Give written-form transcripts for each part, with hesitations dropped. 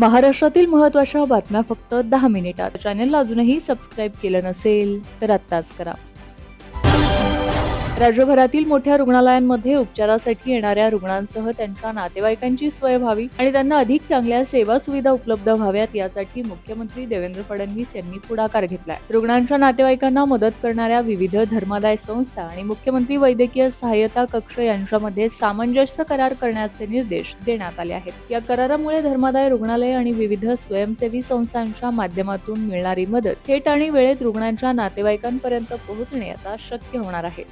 महाराष्ट्रातील महत्त्वाच्या बातम्या फक्त 10 मिनिटात. चॅनलला अजूनही सबस्क्राईब केलं नसेल तर आत्ताच करा. राज्यभरातील मोठ्या रुग्णालयांमध्ये उपचारासाठी येणाऱ्या रुग्णांसह त्यांच्या नातेवाईकांची सोय व्हावी आणि त्यांना अधिक चांगल्या सेवा सुविधा उपलब्ध व्हाव्यात यासाठी मुख्यमंत्री देवेंद्र फडणवीस यांनी पुढाकार घेतलाय. रुग्णांच्या नातेवाईकांना मदत करणाऱ्या विविध धर्मादाय संस्था आणि मुख्यमंत्री वैद्यकीय सहाय्यता कक्ष यांच्यामध्ये सामंजस्य करार करण्याचे निर्देश देण्यात आले आहेत. या करारामुळे धर्मादाय रुग्णालय आणि विविध स्वयंसेवी संस्थांच्या माध्यमातून मिळणारी मदत थेट आणि वेळेत रुग्णांच्या नातेवाईकांपर्यंत पोहोचणे आता शक्य होणार आहे.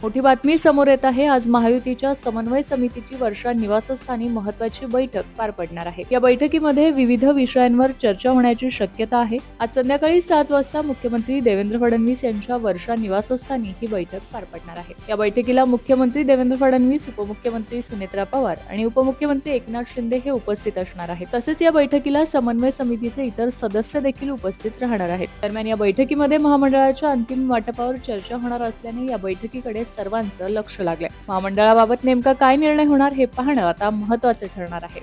मोठी बातमी समोर येत आहे. आज महायुतीच्या समन्वय समितीची वर्षा निवासस्थानी महत्त्वाची बैठक पार पडणार आहे. या बैठकीमध्ये विविध विषयांवर चर्चा होण्याची शक्यता आहे. आज संध्याकाळी 7 वाजता मुख्यमंत्री देवेंद्र फडणवीस यांच्या वर्षा निवासस्थानी ही बैठक पार पडणार आहे. या बैठकीला मुख्यमंत्री देवेंद्र फडणवीस, उपमुख्यमंत्री सुनेत्रा पवार आणि उपमुख्यमंत्री एकनाथ शिंदे हे उपस्थित असणार आहेत. तसेच या बैठकीला समन्वय समितीचे इतर सदस्य देखील उपस्थित राहणार आहेत. दरम्यान या बैठकीमध्ये महामंडळाच्या अंतिम वाटपावर चर्चा होणार असल्याने या बैठकीकडे सर्वांचं लक्ष लागलंय. महामंडळाबाबत नेमका काय निर्णय होणार हे पाहणं आता महत्त्वाचं ठरणार आहे.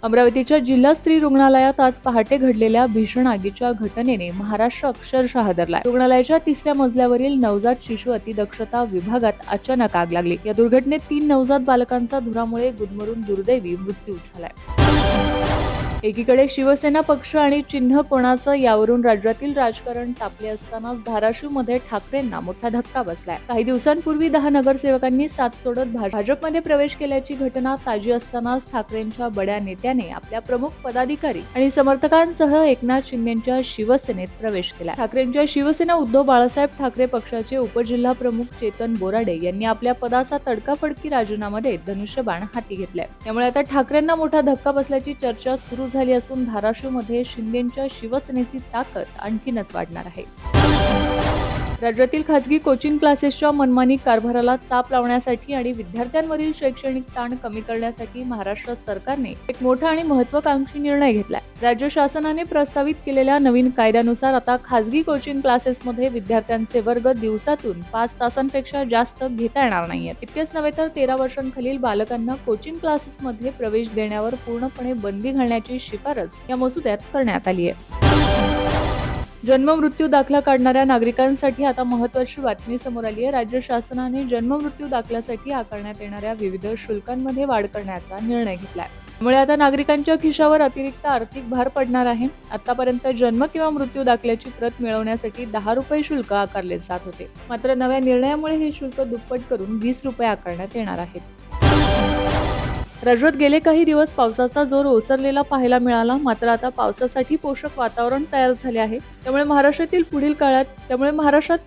अमरावतीच्या जिल्हा स्त्री रुग्णालयात आज पहाटे घडलेल्या भीषण आगीच्या घटनेने महाराष्ट्र अक्षरशः हादरलाय. रुग्णालयाच्या 3ऱ्या मजल्यावरील नवजात शिशु अतिदक्षता विभागात अचानक आग लागली. या दुर्घटनेत 3 नवजात बालकांचा धुरामुळे गुदमरून दुर्दैवी मृत्यू झालाय. एकीकडे शिवसेना पक्ष आणि चिन्ह कोणाचं यावरून राज्यातील राजकारण तापले असतानाच धाराशिवमध्ये ठाकरेंना मोठा धक्का बसलाय. काही दिवसांपूर्वी 10 नगरसेवकांनी साथ सोडत भाजपमध्ये प्रवेश केल्याची घटना ताजी असतानाच ठाकरेंच्या बड्या नेत्याने आपल्या प्रमुख पदाधिकारी आणि समर्थकांसह एकनाथ शिंदेंच्या शिवसेनेत प्रवेश केला. ठाकरेंच्या शिवसेना उद्धव बाळासाहेब ठाकरे पक्षाचे उपजिल्हा प्रमुख चेतन बोराडे यांनी आपल्या पदाचा तडकाफडकी राजीनामा देत धनुष्यबाण हाती घेतलाय. त्यामुळे आता ठाकरेंना मोठा धक्का बसल्याची चर्चा सुरू झाली असून धाराशिवमध्ये शिंदेंच्या शिवसेनेची ताकद आणखीनच वाढणार आहे. राज्यातील खासगी कोचिंग क्लासेसच्या मनमानी कारभाराला चाप लावण्यासाठी आणि विद्यार्थ्यांवरील शैक्षणिक ताण कमी करण्यासाठी महाराष्ट्र सरकारने एक मोठा आणि महत्त्वाकांक्षी निर्णय घेतलाय. राज्य शासनाने प्रस्तावित केलेल्या नवीन कायद्यानुसार आता खासगी कोचिंग क्लासेसमध्ये विद्यार्थ्यांचे वर्ग दिवसातून 5 तासांपेक्षा जास्त घेता येणार नाहीयेत. इतकेच नव्हे तर 13 वर्षांखालील बालकांना कोचिंग क्लासेसमध्ये प्रवेश देण्यावर पूर्णपणे बंदी घालण्याची शिफारस या मसुद्यात करण्यात आली आहे. जन्म मृत्यू दाखला काढणाऱ्या नागरिकांसाठी आता महत्त्वाची बातमी समोर आली आहे. राज्य शासनाने जन्म मृत्यू दाखल्यासाठी आकारण्यात येणाऱ्या विविध शुल्कांमध्ये वाढ करण्याचा निर्णय घेतलाय. त्यामुळे आता नागरिकांच्या खिशावर अतिरिक्त आर्थिक भार पडणार आहे. आतापर्यंत जन्म किंवा मृत्यू दाखल्याची प्रत मिळवण्यासाठी 10 रुपये शुल्क आकारले जात होते. मात्र नव्या निर्णयामुळे हे शुल्क दुप्पट करून 20 रुपये आकारण्यात येणार आहेत. राज्यात गेले काही दिवस पावसाचा जोर ओसरलेला पाहायला मिळाला. मात्र आता पावसासाठी पोषक वातावरण तयार झाले आहे. त्यामुळे महाराष्ट्रात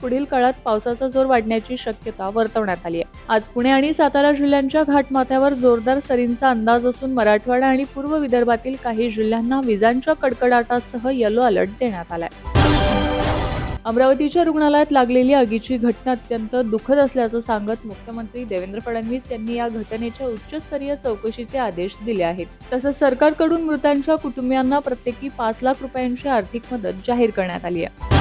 पुढील काळात पावसाचा जोर वाढण्याची शक्यता वर्तवण्यात आली आहे. आज पुणे आणि सातारा जिल्ह्यांच्या घाटमाथ्यावर जोरदार सरींचा अंदाज असून मराठवाडा आणि पूर्व विदर्भातील काही जिल्ह्यांना विजांच्या कडकडाटासह येलो अलर्ट देण्यात आलाय. अमरावतीच्या रुग्णालयात लागलेली आगीची घटना अत्यंत दुःखद असल्याचं सांगत मुख्यमंत्री देवेंद्र फडणवीस यांनी या घटनेच्या उच्चस्तरीय चौकशीचे आदेश दिले आहेत. तसंच सरकारकडून मृतांच्या कुटुंबियांना प्रत्येकी 5 लाख रुपयांची आर्थिक मदत जाहीर करण्यात आली आहे.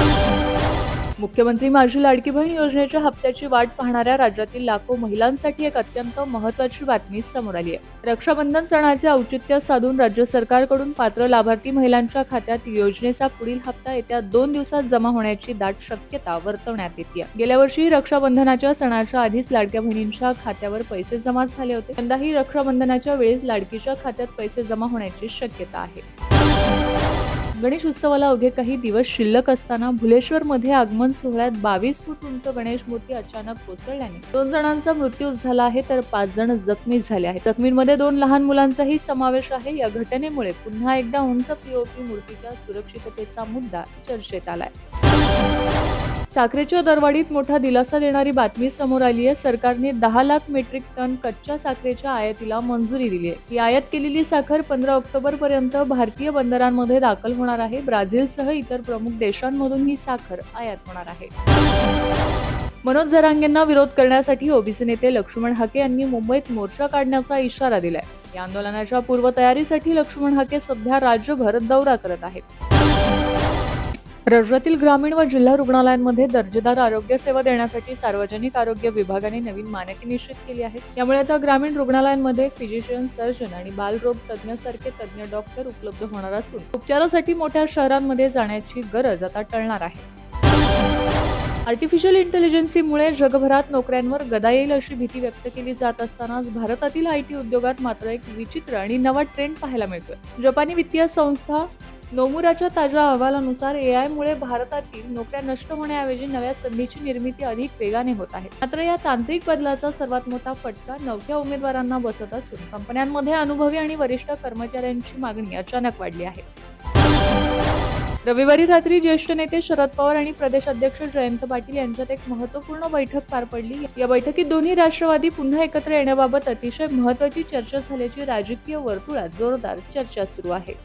मुख्यमंत्री माझी लाडकी बहीण योजनेच्या हप्त्याची वाट पाहणाऱ्या राज्यातील लाखो महिलांसाठी एक अत्यंत महत्त्वाची बातमी समोर आली आहे. रक्षाबंधन सणाचे औचित्य साधून राज्य सरकारकडून पात्र लाभार्थी महिलांच्या खात्यात योजनेचा पुढील हप्ता येत्या 2 दिवसात जमा होण्याची दाट शक्यता वर्तवण्यात येते. गेल्या वर्षी रक्षाबंधनाच्या सणाच्या आधीच लाडक्या बहिणींच्या खात्यावर पैसे जमा झाले होते. यंदाही रक्षाबंधनाच्या वेळेस लाडकीच्या खात्यात पैसे जमा होण्याची शक्यता आहे. गणेश उत्सवाला अवघे काही दिवस शिल्लक असताना भुलेश्वरमध्ये आगमन सोहळ्यात 22 फूट उंच गणेश मूर्ती अचानक कोसळल्याने 2 जणांचा मृत्यू झाला आहे तर 5 जण जखमी झाले आहेत. जखमींमध्ये 2 लहान मुलांचाही समावेश आहे. या घटनेमुळे पुन्हा एकदा उंच पीओपी मूर्तीच्या सुरक्षिततेचा मुद्दा चर्चेत आलाय. साखरेच्या दरवाढीत मोठा दिलासा देणारी बातमी समोर आली आहे. सरकारने 10 लाख मेट्रिक टन कच्च्या साखरेच्या आयातीला मंजुरी दिली आहे. ही आयात केलेली साखर 15 ऑक्टोबर पर्यंत भारतीय बंदरांमध्ये दाखल होणार आहे. ब्राझीलसह इतर प्रमुख देशांमधून ही साखर आयात होणार आहे. मनोज जरांगेंना विरोध करण्यासाठी ओबीसी नेते लक्ष्मण हाके यांनी मुंबईत मोर्चा काढण्याचा इशारा दिलाय. या आंदोलनाच्या पूर्वतयारीसाठी लक्ष्मण हाके सध्या राज्यभर दौरा करत आहेत. राज्यातील ग्रामीण व जिल्हा रुग्णालयांमध्ये दर्जेदार आरोग्य सेवा देण्यासाठी सार्वजनिक आरोग्य विभागाने नवीन मानके निश्चित केली आहेत. यामुळे आता ग्रामीण रुग्णालयांमध्ये फिजिशियन, सर्जन आणि बालरोग तज्ज्ञ सारखे तज्ज्ञ डॉक्टर उपलब्ध होणार असून उपचारासाठी मोठ्या शहरांमध्ये जाण्याची गरज आता टळणार आहे. आर्टिफिशियल इंटेलिजन्सीमुळे जगभरात नोकऱ्यांवर गदा येईल अशी भीती व्यक्त केली जात असतानाच भारतातील IT उद्योगात मात्र एक विचित्र आणि नवा ट्रेंड पाहायला मिळतोय. जपानी वित्तीय संस्था नोमुराच्या ताज्या अहवालानुसार AI मुळे भारतातील नोकऱ्या नष्ट होण्याऐवजी नव्या संधीची निर्मिती अधिक वेगाने होत आहे. मात्र या तांत्रिक बदलाचा सर्वात मोठा फटका नवख्या उमेदवारांना बसत असून कंपन्यांमध्ये अनुभवी आणि वरिष्ठ कर्मचाऱ्यांची मागणी अचानक वाढली आहे. रविवारी रात्री ज्येष्ठ नेते शरद पवार आणि प्रदेशाध्यक्ष जयंत पाटील यांच्यात एक महत्त्वपूर्ण बैठक पार पडली. या बैठकीत दोन्ही राष्ट्रवादी पुन्हा एकत्र येण्याबाबत अतिशय महत्त्वाची चर्चा झाल्याची राजकीय वर्तुळात जोरदार चर्चा सुरू आहे.